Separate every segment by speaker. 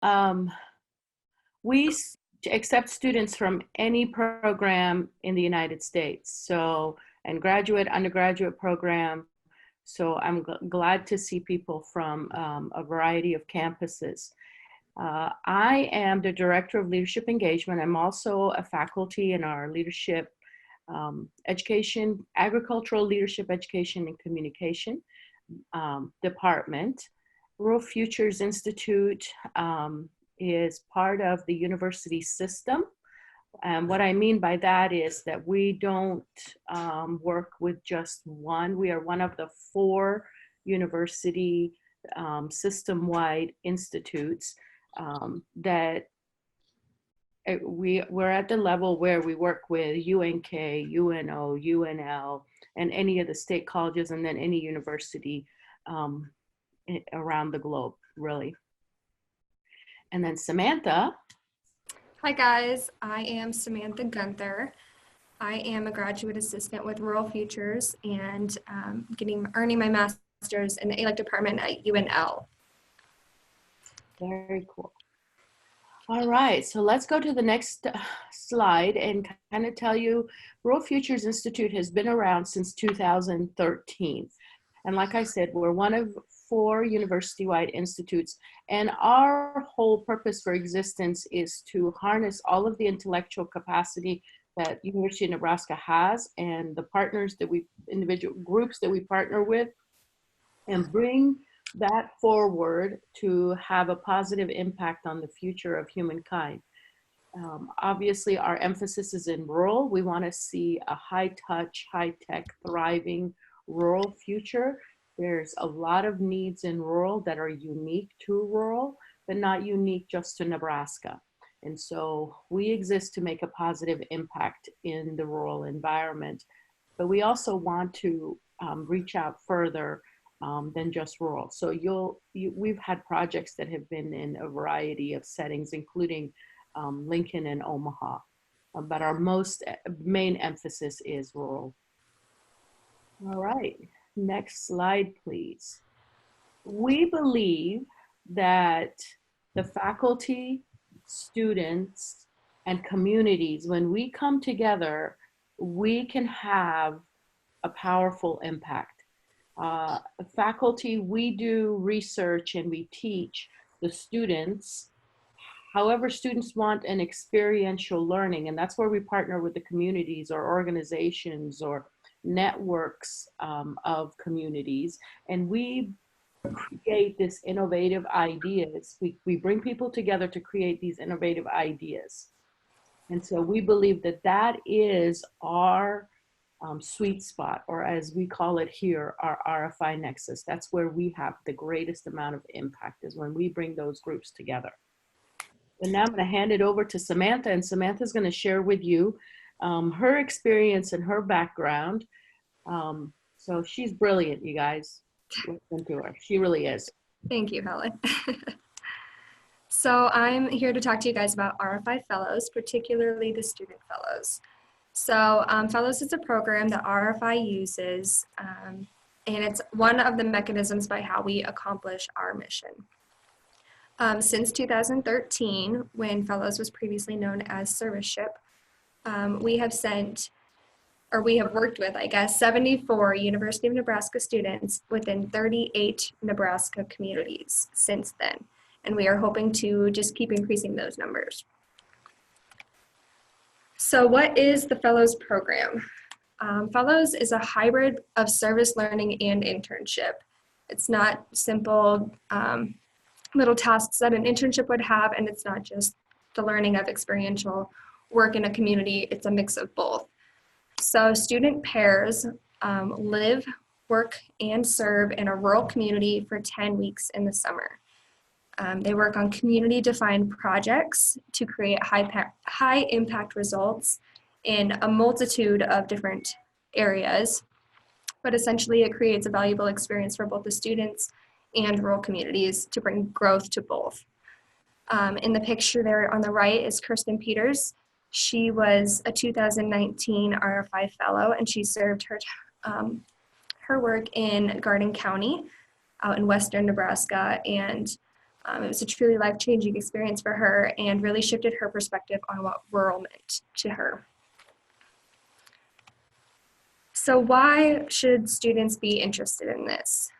Speaker 1: Um, we accept students from any program in the United States, so, and graduate, undergraduate program. So I'm glad to see people from a variety of campuses. I am the Director of Leadership Engagement. I'm also a faculty in our leadership education, agricultural leadership education and communication department. Rural Futures Institute is part of the university system. And what I mean by that is that we don't work with just one. We are one of the 4 university system-wide institutes that we're at the level where we work with UNK, UNO, UNL, and any of the state colleges, and then any university around the globe, really. And then Samantha.
Speaker 2: Hi guys, I am Samantha Gunther. I am a graduate assistant with Rural Futures and earning my master's in the ALEC department at UNL.
Speaker 1: Very cool. All right, so let's go to the next slide and kind of tell you, Rural Futures Institute has been around since 2013. And like I said, we're one of 4 university-wide institutes, and our whole purpose for existence is to harness all of the intellectual capacity that University of Nebraska has and the partners that individual groups that we partner with, and bring that forward to have a positive impact on the future of humankind. Obviously, our emphasis is in rural. We want to see a high-touch, high-tech, thriving rural future. There's a lot of needs in rural that are unique to rural, but not unique just to Nebraska. And so we exist to make a positive impact in the rural environment. But we also want to reach out further than just rural. So we've had projects that have been in a variety of settings, including Lincoln and Omaha. But our main emphasis is rural. All right, next slide, please. We believe that the faculty, students, and communities, when we come together, we can have a powerful impact. Faculty, we do research and we teach the students. However, students want an experiential learning, and that's where we partner with the communities or organizations or networks of communities, and we create this innovative ideas. We bring people together to create these innovative ideas. And so we believe that that is our sweet spot, or as we call it here, our RFI Nexus. That's where we have the greatest amount of impact, is when we bring those groups together. And now I'm going to hand it over to Samantha, and Samantha's going to share with you her experience and her background. So she's brilliant, you guys. Listen to her. She really is.
Speaker 2: Thank you, Helen. So I'm here to talk to you guys about RFI Fellows, particularly the student fellows. So Fellows is a program that RFI uses, and it's one of the mechanisms by how we accomplish our mission. Since 2013, when Fellows was previously known as Serviceship, we have worked with, 74 University of Nebraska students within 38 Nebraska communities since then. And we are hoping to just keep increasing those numbers. So what is the Fellows program? Fellows is a hybrid of service learning and internship. It's not simple little tasks that an internship would have, and it's not just the learning of experiential work in a community. It's a mix of both. So student pairs live, work, and serve in a rural community for 10 weeks in the summer. They work on community-defined projects to create high-impact results in a multitude of different areas, but essentially it creates a valuable experience for both the students and rural communities to bring growth to both. In the picture there on the right is Kirsten Peters. She was a 2019 RFI Fellow, and she served her work in Garden County out in western Nebraska, and It was a truly life-changing experience for her and really shifted her perspective on what rural meant to her. So why should students be interested in this?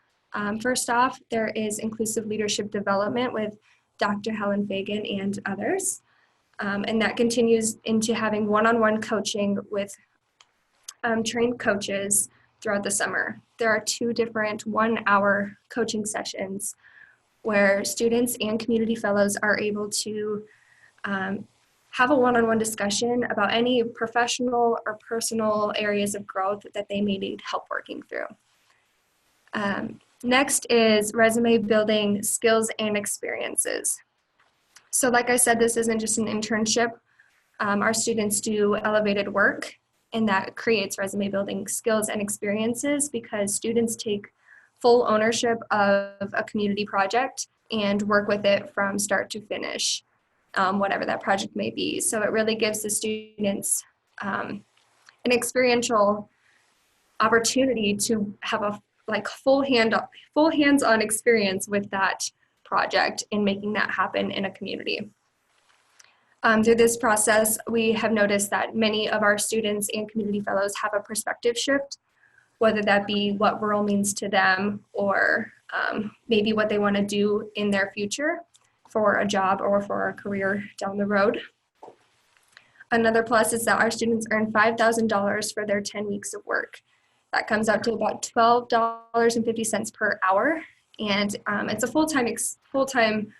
Speaker 2: First off, there is inclusive leadership development with Dr. Helen Fagan and others. And that continues into having one-on-one coaching with trained coaches throughout the summer. There are 2 different 1-hour coaching sessions where students and community fellows are able to have a one-on-one discussion about any professional or personal areas of growth that they may need help working through. Next is resume building skills and experiences. So like I said, this isn't just an internship. Our students do elevated work, and that creates resume building skills and experiences because students take full ownership of a community project and work with it from start to finish, whatever that project may be. So it really gives the students an experiential opportunity to have a full hands-on experience with that project and making that happen in a community. Through this process, we have noticed that many of our students and community fellows have a perspective shift, whether that be what rural means to them or maybe what they want to do in their future for a job or for a career down the road. Another plus is that our students earn $5,000 for their 10 weeks of work. That comes out to about $12.50 per hour, and it's a full-time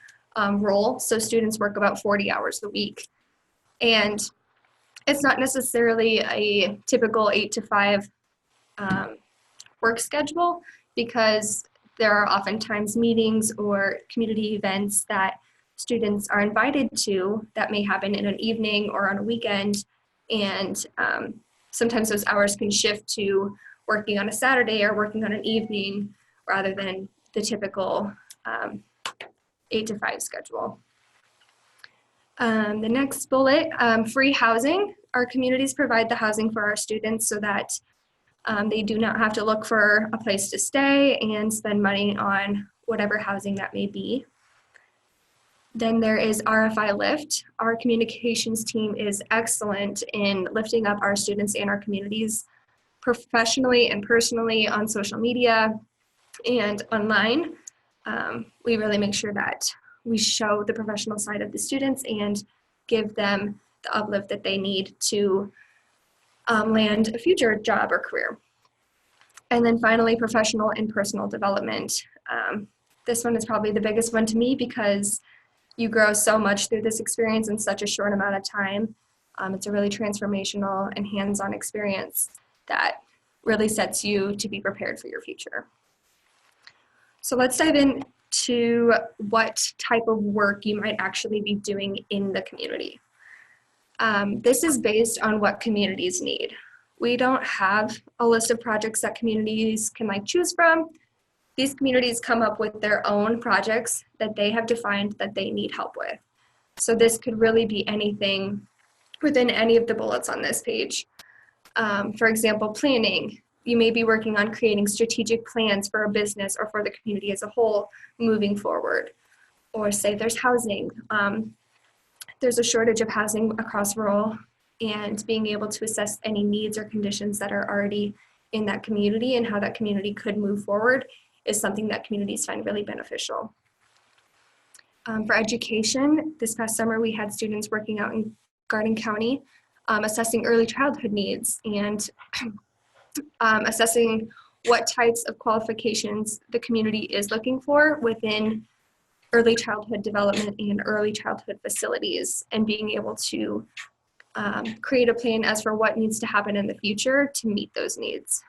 Speaker 2: role, so students work about 40 hours a week. And it's not necessarily a typical 8 to 5 work schedule because there are oftentimes meetings or community events that students are invited to that may happen in an evening or on a weekend, and sometimes those hours can shift to working on a Saturday or working on an evening rather than the typical 8 to 5 schedule. The next bullet, free housing. Our communities provide the housing for our students so that they do not have to look for a place to stay and spend money on whatever housing that may be. Then there is RFI Lift. Our communications team is excellent in lifting up our students and our communities professionally and personally on social media and online. We really make sure that we show the professional side of the students and give them the uplift that they need to land a future job or career. And then finally, professional and personal development. This one is probably the biggest one to me because you grow so much through this experience in such a short amount of time. It's a really transformational and hands-on experience that really sets you to be prepared for your future. So let's dive into what type of work you might actually be doing in the community. This is based on what communities need. We don't have a list of projects that communities can choose from. These communities come up with their own projects that they have defined that they need help with. So this could really be anything within any of the bullets on this page. For example, planning. You may be working on creating strategic plans for a business or for the community as a whole moving forward. Or say there's housing. There's a shortage of housing across rural, and being able to assess any needs or conditions that are already in that community and how that community could move forward is something that communities find really beneficial. For education, this past summer we had students working out in Garden County assessing early childhood needs and assessing what types of qualifications the community is looking for within early childhood development and early childhood facilities, and being able to create a plan as for what needs to happen in the future to meet those needs.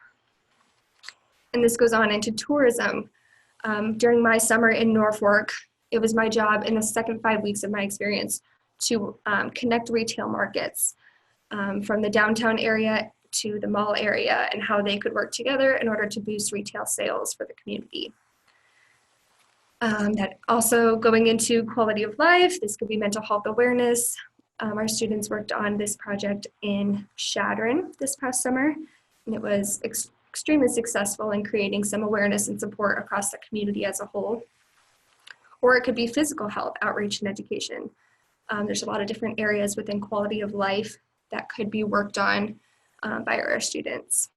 Speaker 2: And this goes on into tourism. During my summer in Norfolk, it was my job in the second 5 weeks of my experience to connect retail markets from the downtown area to the mall area and how they could work together in order to boost retail sales for the community. That also going into quality of life, this could be mental health awareness. Our students worked on this project in Chadron this past summer, and it was extremely successful in creating some awareness and support across the community as a whole. or it could be physical health, outreach, and education. There's a lot of different areas within quality of life that could be worked on by our students.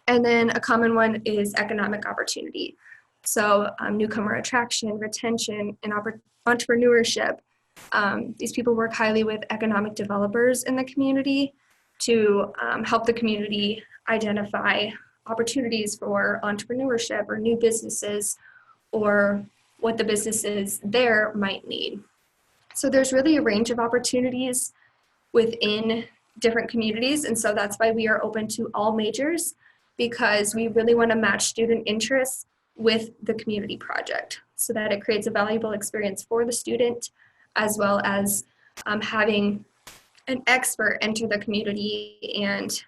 Speaker 2: And then a common one is economic opportunity. So newcomer attraction, retention, and entrepreneurship. These people work highly with economic developers in the community to help the community identify opportunities for entrepreneurship or new businesses, or what the businesses there might need. So there's really a range of opportunities within different communities, and so that's why we are open to all majors, because we really want to match student interests with the community project so that it creates a valuable experience for the student, as well as having an expert enter the community and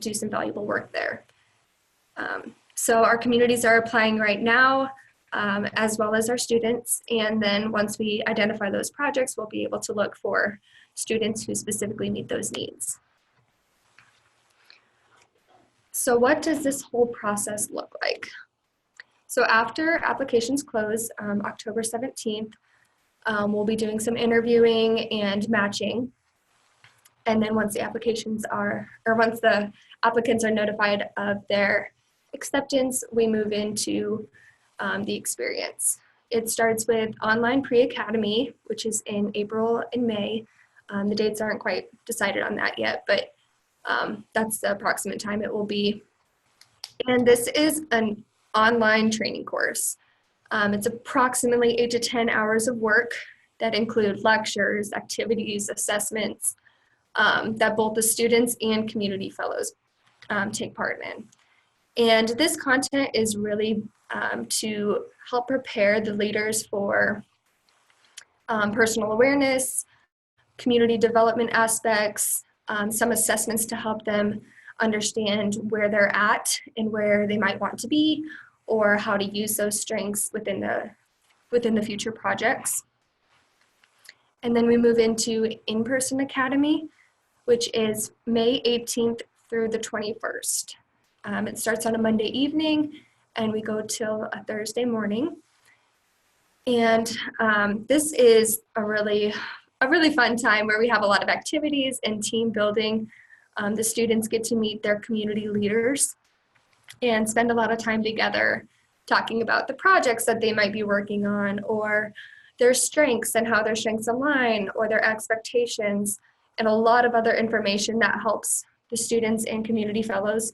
Speaker 2: do some valuable work there. So our communities are applying right now, as well as our students, and then once we identify those projects, we'll be able to look for students who specifically meet those needs. So what does this whole process look like? So after applications close, October 17th, we'll be doing some interviewing and matching. And then once the applicants are notified of their acceptance, we move into the experience. It starts with online pre-academy, which is in April and May. The dates aren't quite decided on that yet, but that's the approximate time it will be. And this is an online training course. It's approximately 8 to 10 hours of work that include lectures, activities, assessments that both the students and community fellows take part in. And this content is really to help prepare the leaders for personal awareness, community development aspects, some assessments to help them understand where they're at and where they might want to be, or how to use those strengths within the future projects. And then we move into in-person academy, which is May 18th through the 21st. It starts on a Monday evening and we go till a Thursday morning. And this is a really fun time where we have a lot of activities and team building. The students get to meet their community leaders and spend a lot of time together talking about the projects that they might be working on, or their strengths and how their strengths align, or their expectations, and a lot of other information that helps the students and community fellows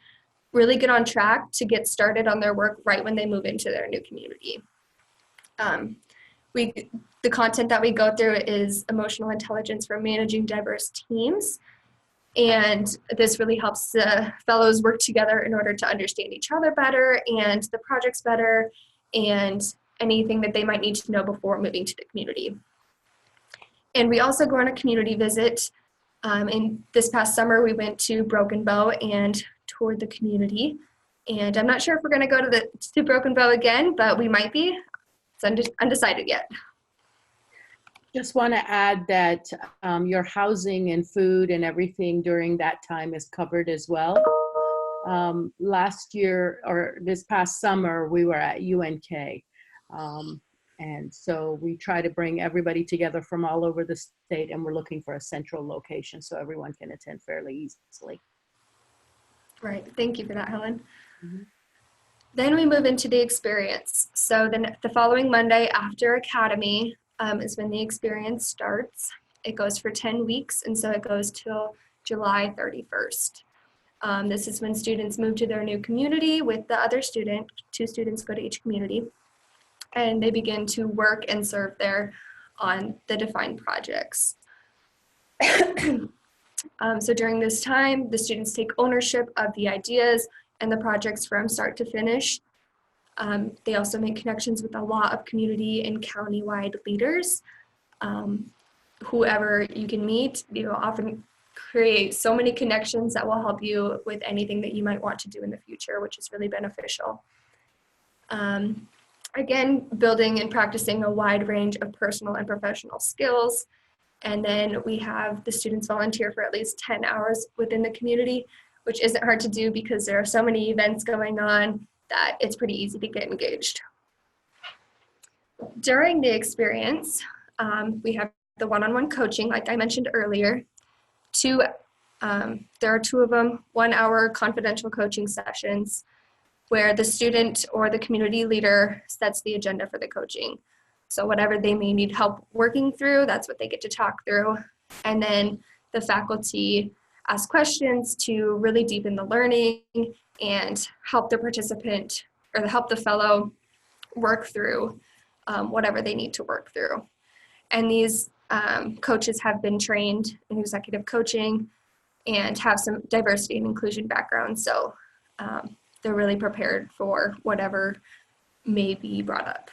Speaker 2: really get on track to get started on their work right when they move into their new community. The content that we go through is emotional intelligence for managing diverse teams. And this really helps the fellows work together in order to understand each other better and the projects better, and anything that they might need to know before moving to the community. And we also go on a community visit. In this past summer, we went to Broken Bow and toured the community. And I'm not sure if we're going to go to Broken Bow again, but we might be. It's undecided yet.
Speaker 1: Just want to add that your housing and food and everything during that time is covered as well. Last year, or this past summer, we were at UNK. And so we try to bring everybody together from all over the state, and we're looking for a central location so everyone can attend fairly easily.
Speaker 2: Right, thank you for that, Helen.
Speaker 1: Mm-hmm.
Speaker 2: Then we move into the experience. So then the following Monday after Academy is when the experience starts. It goes for 10 weeks, and so it goes till July 31st. This is when students move to their new community with the other student. 2 students go to each community, and they begin to work and serve there on the defined projects. So during this time, the students take ownership of the ideas and the projects from start to finish. They also make connections with a lot of community and county-wide leaders. Whoever you can meet, you will often create so many connections that will help you with anything that you might want to do in the future, which is really beneficial. Again, building and practicing a wide range of personal and professional skills. And then we have the students volunteer for at least 10 hours within the community, which isn't hard to do because there are so many events going on that it's pretty easy to get engaged. During the experience, we have the one-on-one coaching, like I mentioned earlier. There are two of them, 1 hour confidential coaching sessions where the student or the community leader sets the agenda for the coaching. So whatever they may need help working through, that's what they get to talk through. And then the faculty ask questions to really deepen the learning and help the participant or help the fellow work through whatever they need to work through. And these coaches have been trained in executive coaching and have some diversity and inclusion background. So they're really prepared for whatever may be brought up.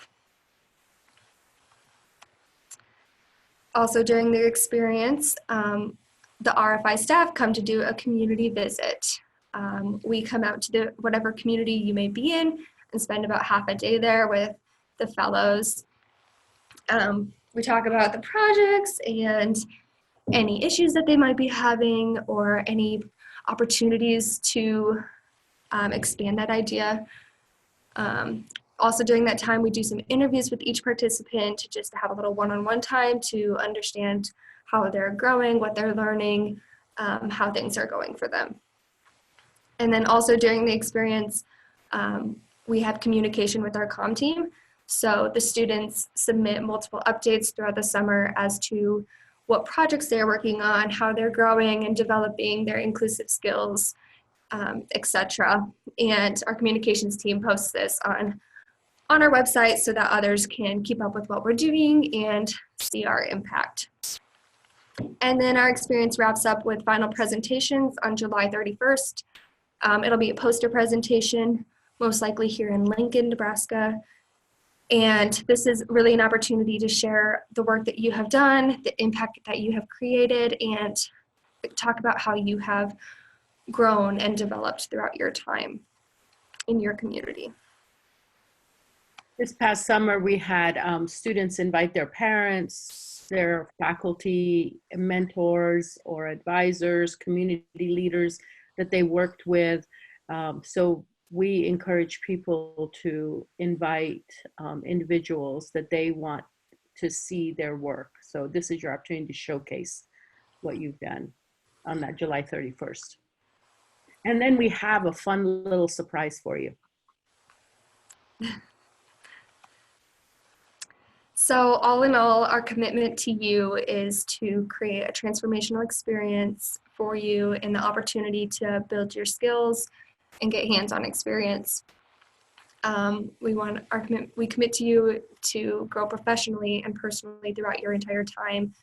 Speaker 2: Also during the experience, the RFI staff come to do a community visit. We come out to whatever community you may be in and spend about half a day there with the fellows. We talk about the projects and any issues that they might be having or any opportunities to expand that idea. Also during that time, we do some interviews with each participant just to have a little one-on-one time to understand how they're growing, what they're learning, how things are going for them. And then also during the experience, we have communication with our comm team. So the students submit multiple updates throughout the summer as to what projects they're working on, how they're growing and developing their inclusive skills, etc. And our communications team posts this on our website so that others can keep up with what we're doing and see our impact. And then our experience wraps up with final presentations on July 31st. It'll be a poster presentation, most likely here in Lincoln, Nebraska. And this is really an opportunity to share the work that you have done, the impact that you have created, and talk about how you have grown and developed throughout your time in your community.
Speaker 1: This past summer, we had students invite their parents, their faculty, mentors, or advisors, community leaders that they worked with. So we encourage people to invite individuals that they want to see their work. So this is your opportunity to showcase what you've done on that July 31st. And then we have a fun little surprise for you.
Speaker 2: So all in all, our commitment to you is to create a transformational experience for you and the opportunity to build your skills and get hands-on experience. We commit to you to grow professionally and personally throughout your entire time,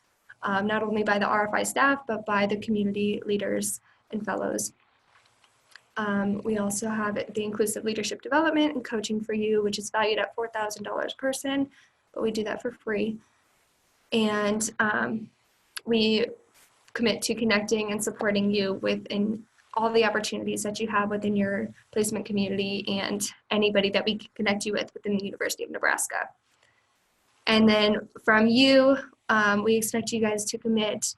Speaker 2: not only by the RFI staff, but by the community leaders and fellows. We also have the inclusive leadership development and coaching for you, which is valued at $4,000 per person, but we do that for free. And we commit to connecting and supporting you within all the opportunities that you have within your placement community and anybody that we can connect you with within the University of Nebraska. And then from you, we expect you guys to commit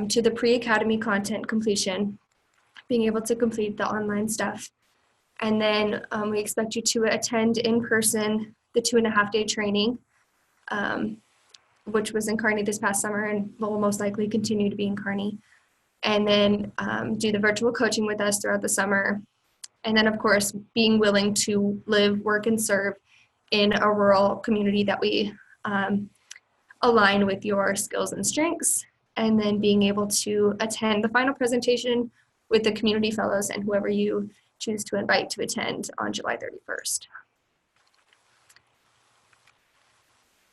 Speaker 2: to the pre-academy content completion, being able to complete the online stuff. And then we expect you to attend in person the 2.5-day training, which was in Kearney this past summer and will most likely continue to be in Kearney. And then do the virtual coaching with us throughout the summer. And then, of course, being willing to live, work, and serve in a rural community that we align with your skills and strengths. And then being able to attend the final presentation with the community fellows and whoever you choose to invite to attend on July 31st.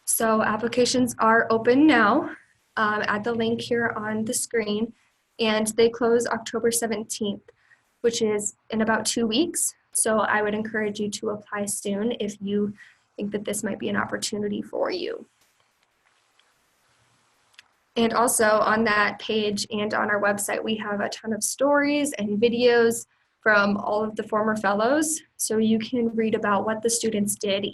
Speaker 2: So applications are open now at the link here on the screen, and they close October 17th, which is in about 2 weeks. So I would encourage you to apply soon if you think that this might be an opportunity for you. And also on that page and on our website, we have a ton of stories and videos from all of the former fellows. So you can read about what the students did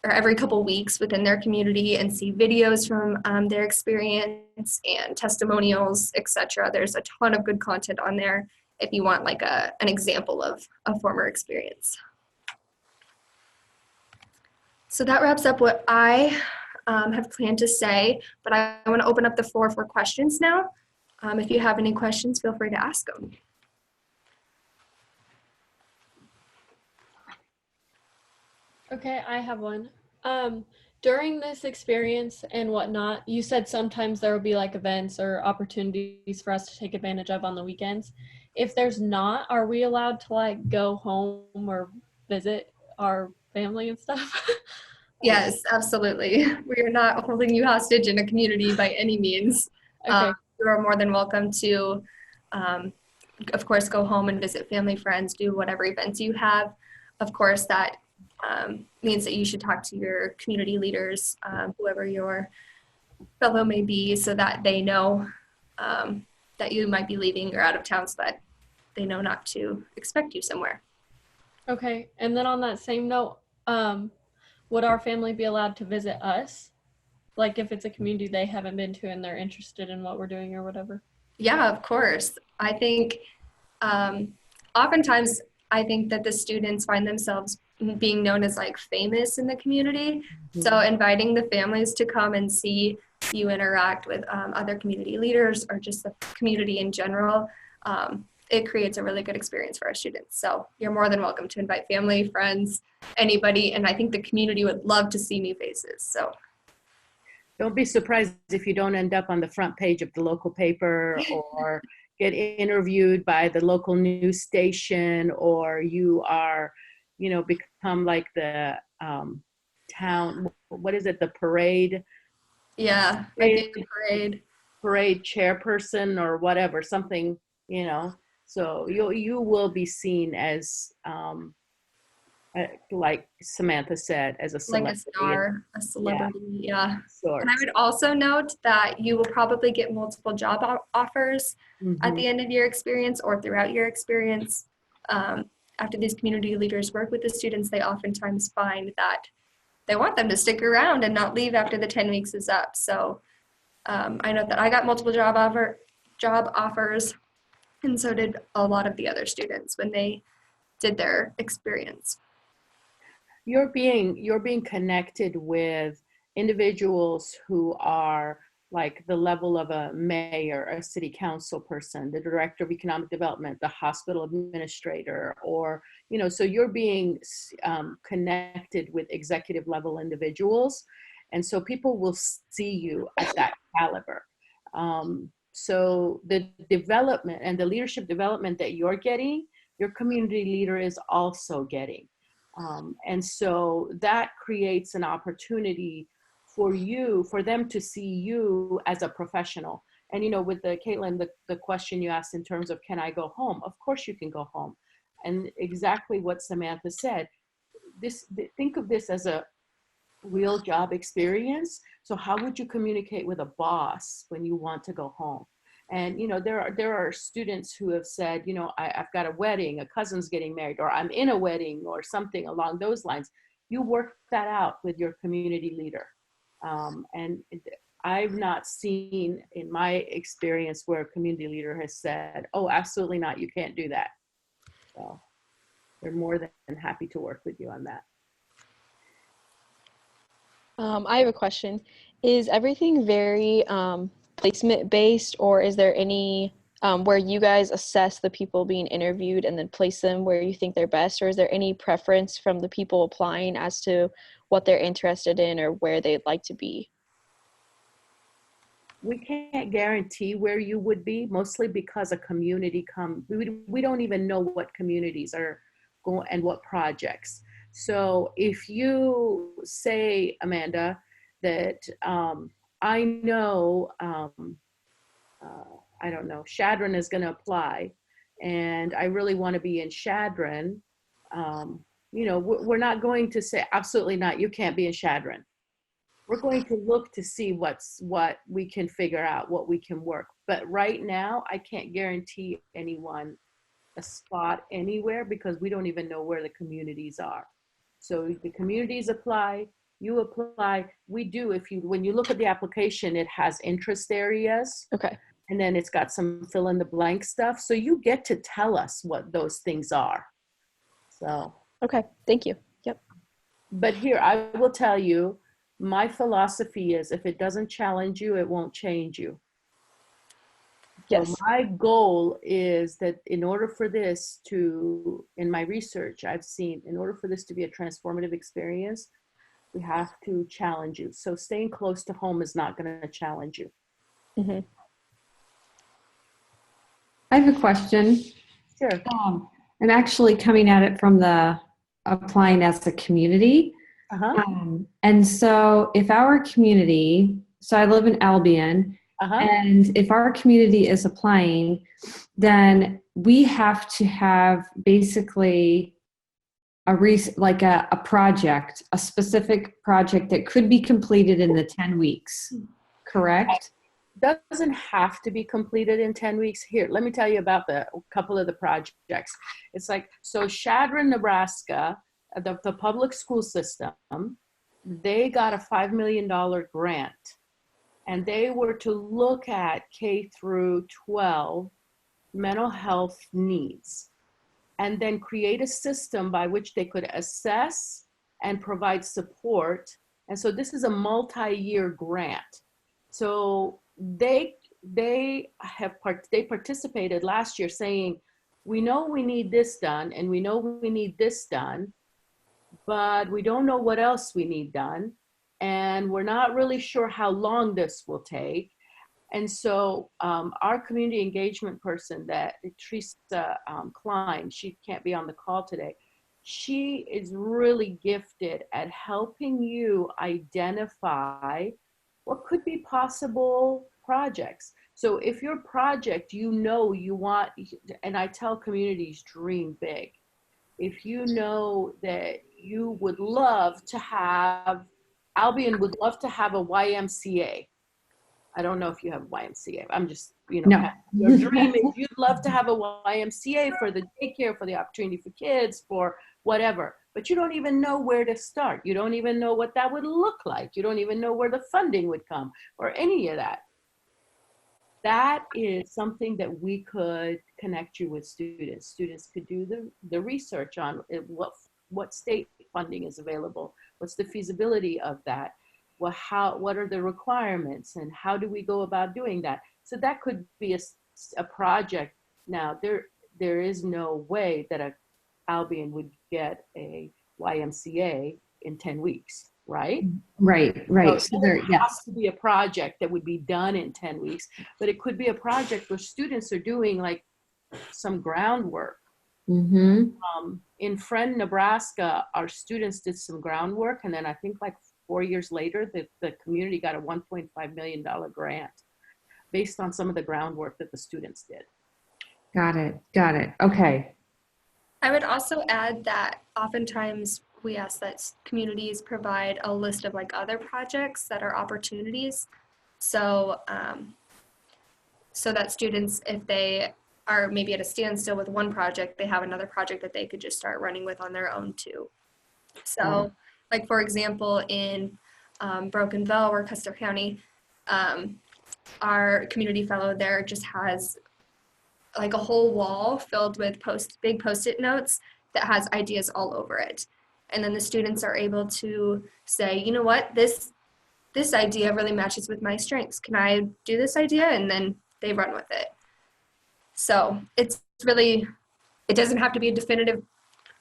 Speaker 2: every couple weeks within their community and see videos from their experience and testimonials, etc. There's a ton of good content on there if you want like an example of a former experience. So that wraps up what I have planned to say, but I want to open up the floor for questions now. If you have any questions, feel free to ask them.
Speaker 3: Okay, I have one. During this experience and whatnot, you said sometimes there will be like events or opportunities for us to take advantage of on the weekends. If there's not, are we allowed to like go home or visit our family and stuff?
Speaker 2: Yes, absolutely. We are not holding you hostage in a community by any means.
Speaker 3: Okay.
Speaker 2: You are more than welcome to, um, of course, go home and visit family, friends, do whatever events you have. Of course, that means that you should talk to your community leaders, whoever your fellow may be, so that they know that you might be leaving or out of town, so that they know not to expect you somewhere.
Speaker 3: Okay. And then on that same note, would our family be allowed to visit us? Like if it's a community they haven't been to and they're interested in what we're doing or whatever?
Speaker 2: Yeah, of course. I think um, oftentimes I think that the students find themselves being known as like famous in the community. So inviting the families to come and see you interact with other community leaders or just the community in general, it creates a really good experience for our students. So you're more than welcome to invite family, friends, anybody, and I think the community would love to see new faces. So
Speaker 1: Don't be surprised if you don't end up on the front page of the local paper or get interviewed by the local news station, or you are, become like the town, what is it, the parade
Speaker 2: yeah, like the parade.
Speaker 1: parade chairperson or whatever, something, so you will be seen as like Samantha said, as a
Speaker 2: Like a
Speaker 1: celebrity.
Speaker 2: star, a
Speaker 1: Yeah,
Speaker 2: celebrity, yeah.
Speaker 1: sort.
Speaker 2: And I would also note that you will probably get multiple job offers at the end of your experience or throughout your experience. After these community leaders work with the students, they oftentimes find that they want them to stick around and not leave after the 10 weeks is up. So I know that I got multiple job offers, and so did a lot of the other students when they did their experience.
Speaker 1: You're being connected with individuals who are like the level of a mayor, a city council person, the director of economic development, the hospital administrator, or so you're being connected with executive level individuals, and so people will see you at that caliber. So the development and the leadership development that you're getting, your community leader is also getting. And so that creates an opportunity for them to see you as a professional. And, with Caitlin, the question you asked in terms of, can I go home? Of course you can go home. And exactly what Samantha said, think of this as a real job experience. So how would you communicate with a boss when you want to go home? And there are students who have said, I've got a wedding, a cousin's getting married, or I'm in a wedding, or something along those lines. You work that out with your community leader. And I've not seen in my experience where a community leader has said, oh, absolutely not, you can't do that. So they're more than happy to work with you on that.
Speaker 4: I have a question. Is everything very placement based, or is there any where you guys assess the people being interviewed and then place them where you think they're best, or is there any preference from the people applying as to what they're interested in or where they'd like to be?
Speaker 1: We can't guarantee where you would be, mostly because a community we don't even know what communities are going and what projects. So if you say, Amanda, that I know, I don't know, Shadron is going to apply, and I really want to be in Shadron, we're not going to say, absolutely not, you can't be in Shadron. We're going to look to see what we can figure out, what we can work. But right now, I can't guarantee anyone a spot anywhere because we don't even know where the communities are. So the communities apply, you apply. We do, when you look at the application, it has interest areas.
Speaker 4: Okay.
Speaker 1: And then it's got some fill in the blank stuff. So you get to tell us what those things are. So.
Speaker 4: Okay, thank you. Yep.
Speaker 1: But here, I will tell you, my philosophy is if it doesn't challenge you, it won't change you. So
Speaker 4: Yes.
Speaker 1: my goal is that in order for this to, in my research, I've seen, in order for this to be a transformative experience, we have to challenge you. So staying close to home is not going to challenge you.
Speaker 4: Hmm.
Speaker 5: I have a question.
Speaker 1: Sure.
Speaker 5: I'm actually coming at it from the applying as a community.
Speaker 1: Uh-huh.
Speaker 5: And so if our community, so I live in Albion,
Speaker 1: Uh-huh.
Speaker 5: and if our community is applying, then we have to have basically like a project, a specific project that could be completed in the 10 weeks, correct?
Speaker 1: Doesn't have to be completed in 10 weeks. Here, let me tell you about a couple of the projects. It's like, so Chadron, Nebraska, the public school system, they got a $5 million grant, and they were to look at K through 12 mental health needs, and then create a system by which they could assess and provide support. And so this is a multi-year grant. So they participated last year saying, we know we need this done and we know we need this done, but we don't know what else we need done. And we're not really sure how long this will take. And so our community engagement person, that Teresa Klein, she can't be on the call today. She is really gifted at helping you identify what could be possible projects. So if your project, you know, you want, and I tell communities, dream big. If you know that you would love to have, Albion would love to have a YMCA. I don't know if you have YMCA. I'm just,
Speaker 5: No.
Speaker 1: your dream is you'd love to have a YMCA for the daycare, for the opportunity for kids, for whatever, but you don't even know where to start. You don't even know what that would look like. You don't even know where the funding would come or any of that. That is something that we could connect you with students. Students could do the research on what state funding is available. What's the feasibility of that? What are the requirements and how do we go about doing that? So that could be a project. Now, there is no way that a Albion would get a YMCA in 10 weeks, right?
Speaker 5: Right.
Speaker 1: So
Speaker 5: So there,
Speaker 1: it
Speaker 5: yes.
Speaker 1: has to be a project that would be done in 10 weeks, but it could be a project where students are doing like some groundwork.
Speaker 5: Mm-hmm.
Speaker 1: In Friend, Nebraska, our students did some groundwork, and then I think like 4 years later, the community got a $1.5 million grant based on some of the groundwork that the students did.
Speaker 5: Got it. Okay.
Speaker 2: I would also add that oftentimes we ask that communities provide a list of like other projects that are opportunities. So, so that students, if they are maybe at a standstill with one project, they have another project that they could just start running with on their own too. So, like for example, in Brokenville or Custer County, our community fellow there just has like a whole wall filled with big post-it notes that has ideas all over it. And then the students are able to say, you know what, this idea really matches with my strengths. Can I do this idea? And then they run with it. So it's really, it doesn't have to be a definitive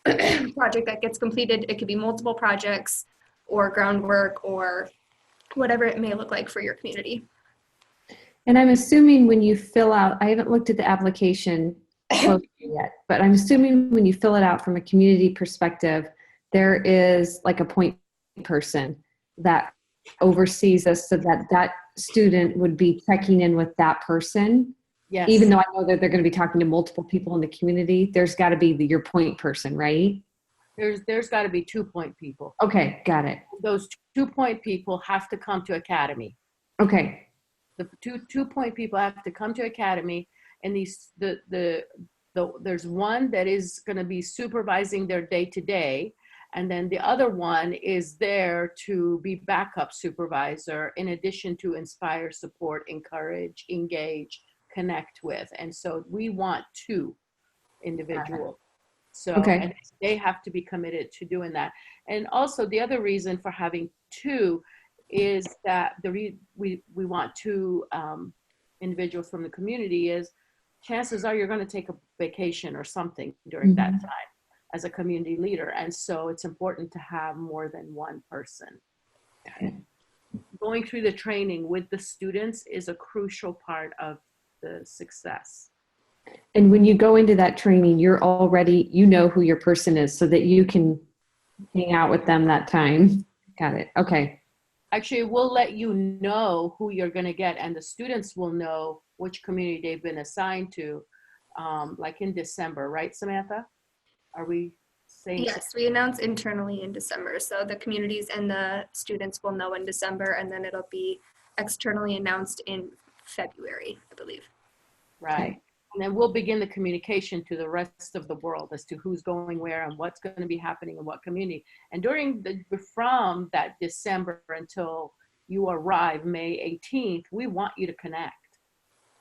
Speaker 2: project that gets completed. It could be multiple projects or groundwork or whatever it may look like for your community.
Speaker 5: And I'm assuming when you fill out, I haven't looked at the application closely yet, but I'm assuming when you fill it out from a community perspective, there is like a point person that oversees us so that that student would be checking in with that person.
Speaker 1: Yes.
Speaker 5: Even though I know that they're going to be talking to multiple people in the community, there's got to be your point person, right?
Speaker 1: There's got to be 2-point people.
Speaker 5: Okay, got it.
Speaker 1: Those 2-point people have to come to Academy.
Speaker 5: Okay.
Speaker 1: The 2-point people have to come to Academy, and there's one that is going to be supervising their day-to-day, and then the other one is there to be backup supervisor in addition to inspire, support, encourage, engage, connect with. And so we want 2 individuals. So,
Speaker 5: Okay.
Speaker 1: and they have to be committed to doing that. And also the other reason for having two is that we want two individuals from the community is chances are you're going to take a vacation or something during that
Speaker 5: Mhm.
Speaker 1: time as a community leader. And so it's important to have more than one person. Going through the training with the students is a crucial part of the success.
Speaker 5: And when you go into that training, you're already, you know who your person is so that you can hang out with them that time. Got it. Okay.
Speaker 1: Actually, we'll let you know who you're going to get, and the students will know which community they've been assigned to, like in December, right, Samantha? Are we saying?
Speaker 2: Yes, we announce internally in December. So the communities and the students will know in December, and then it'll be externally announced in February, I believe.
Speaker 1: Right. And then we'll begin the communication to the rest of the world as to who's going where and what's going to be happening in what community. And from that December until you arrive May 18th, we want you to connect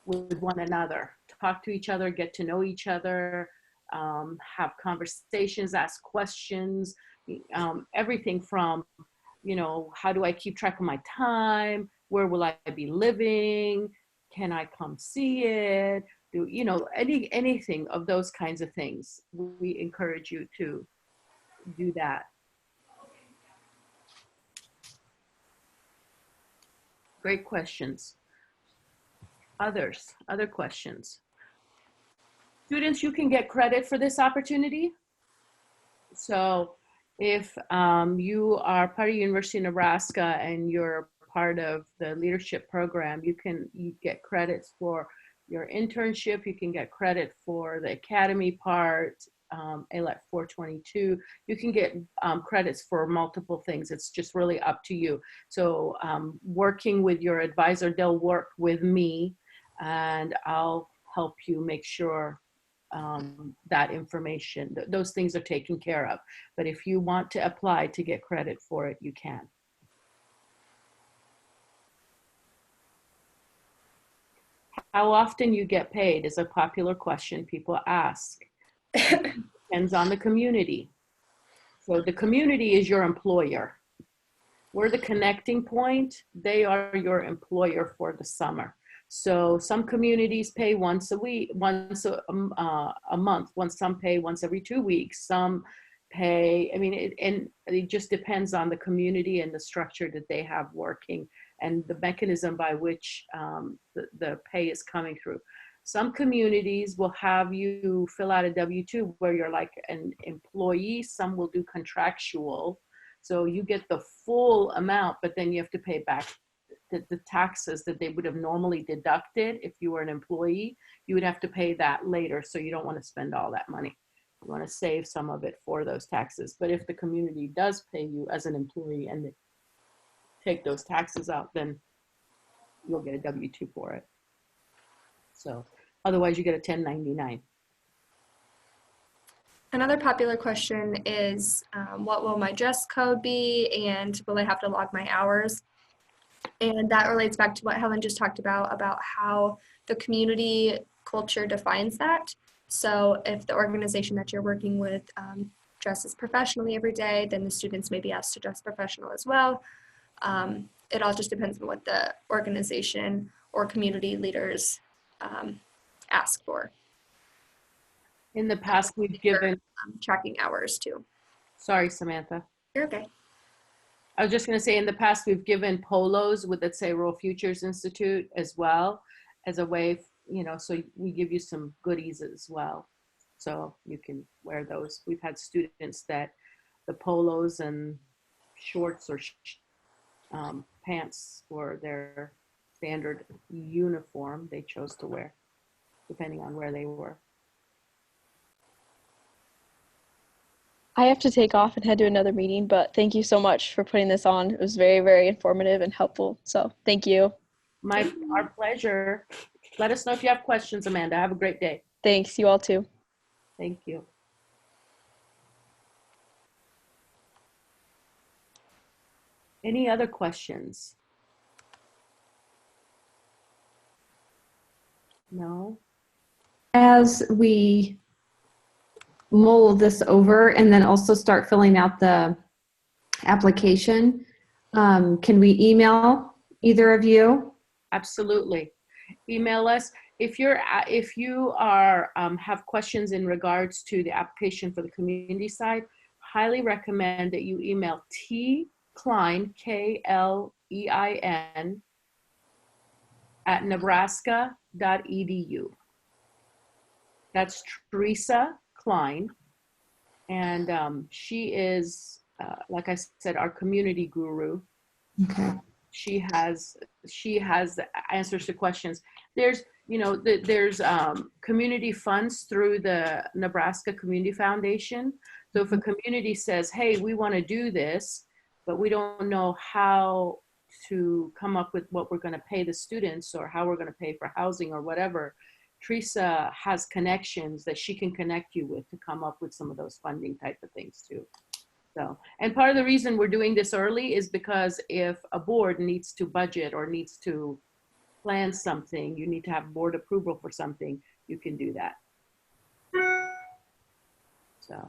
Speaker 1: with one another, talk to each other, get to know each other, have conversations, ask questions, everything from, how do I keep track of my time? Where will I be living? Can I come see it? Anything of those kinds of things. We encourage you to do that. Great questions. Other questions? Students, you can get credit for this opportunity. So if you are part of University of Nebraska and you're part of the leadership program, you get credits for your internship, you can get credit for the academy part, ALEC 422. You can get credits for multiple things. It's just really up to you. So working with your advisor, they'll work with me and I'll help you make sure that information, those things are taken care of. But if you want to apply to get credit for it, you can. How often you get paid is a popular question people ask. Depends on the community. So the community is your employer. We're the connecting point. They are your employer for the summer. So some communities pay once a week, once a month. Some pay once every 2 weeks. Some pay, it just depends on the community and the structure that they have working and the mechanism by which the pay is coming through. Some communities will have you fill out a W-2 where you're like an employee. Some will do contractual. So you get the full amount, but then you have to pay back the taxes that they would have normally deducted if you were an employee. You would have to pay that later. So you don't want to spend all that money. You want to save some of it for those taxes. But if the community does pay you as an employee and they take those taxes out, then you'll get a W-2 for it. So otherwise you get a 1099.
Speaker 2: Another popular question is, what will my dress code be, and will I have to log my hours? And that relates back to what Helen just talked about how the community culture defines that. So if the organization that you're working with dresses professionally every day, then the students may be asked to dress professional as well. It all just depends on what the organization or community leaders ask for.
Speaker 1: In the past, we've given,
Speaker 2: tracking hours too.
Speaker 1: sorry, Samantha.
Speaker 2: You're okay.
Speaker 1: I was just going to say, in the past, we've given polos with, let's say, Rural Futures Institute as well as a way, so we give you some goodies as well. So you can wear those. We've had students that the polos and shorts or pants were their standard uniform they chose to wear, depending on where they were.
Speaker 4: I have to take off and head to another meeting, but thank you so much for putting this on. It was very, very informative and helpful. So thank you.
Speaker 1: Our pleasure. Let us know if you have questions, Amanda. Have a great day.
Speaker 4: Thanks. You all too.
Speaker 1: Thank you. Any other questions? No?
Speaker 5: As we mull this over and then also start filling out the application, can we email either of you?
Speaker 1: Absolutely. Email us. If you are have questions in regards to the application for the community side, highly recommend that you email T Klein, Klein, at nebraska.edu. That's Teresa Klein, and she is, like I said, our community guru.
Speaker 5: Okay.
Speaker 1: She has answers to questions. There's there's community funds through the Nebraska Community Foundation. So if a community says, hey, we want to do this, but we don't know how to come up with what we're going to pay the students or how we're going to pay for housing or whatever, Teresa has connections that she can connect you with to come up with some of those funding type of things too. So, and part of the reason we're doing this early is because if a board needs to budget or needs to plan something, you need to have board approval for something, you can do that. So.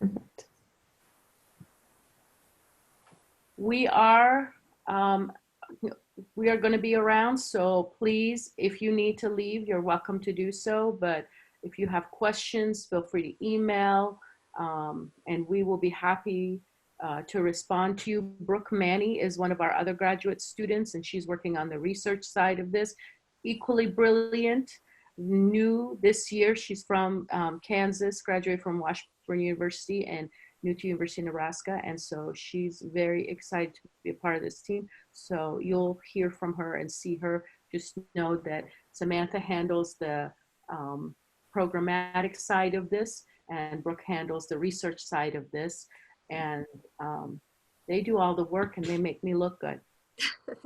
Speaker 5: Perfect.
Speaker 1: We are going to be around, so please, if you need to leave, you're welcome to do so. But if you have questions, feel free to email, and we will be happy to respond to you. Brooke Manny is one of our other graduate students, and she's working on the research side of this. Equally brilliant, new this year. She's from Kansas, graduated from Washburn University, and new to University of Nebraska, and so she's very excited to be a part of this team. So you'll hear from her and see her. Just know that Samantha handles the programmatic side of this, and Brooke handles the research side of this, and they do all the work and they make me look good.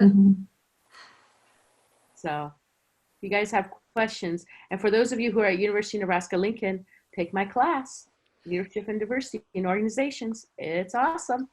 Speaker 5: Mm-hmm.
Speaker 1: So if you guys have questions, and for those of you who are at University of Nebraska-Lincoln, take my class. Leadership and Diversity in Organizations. It's awesome.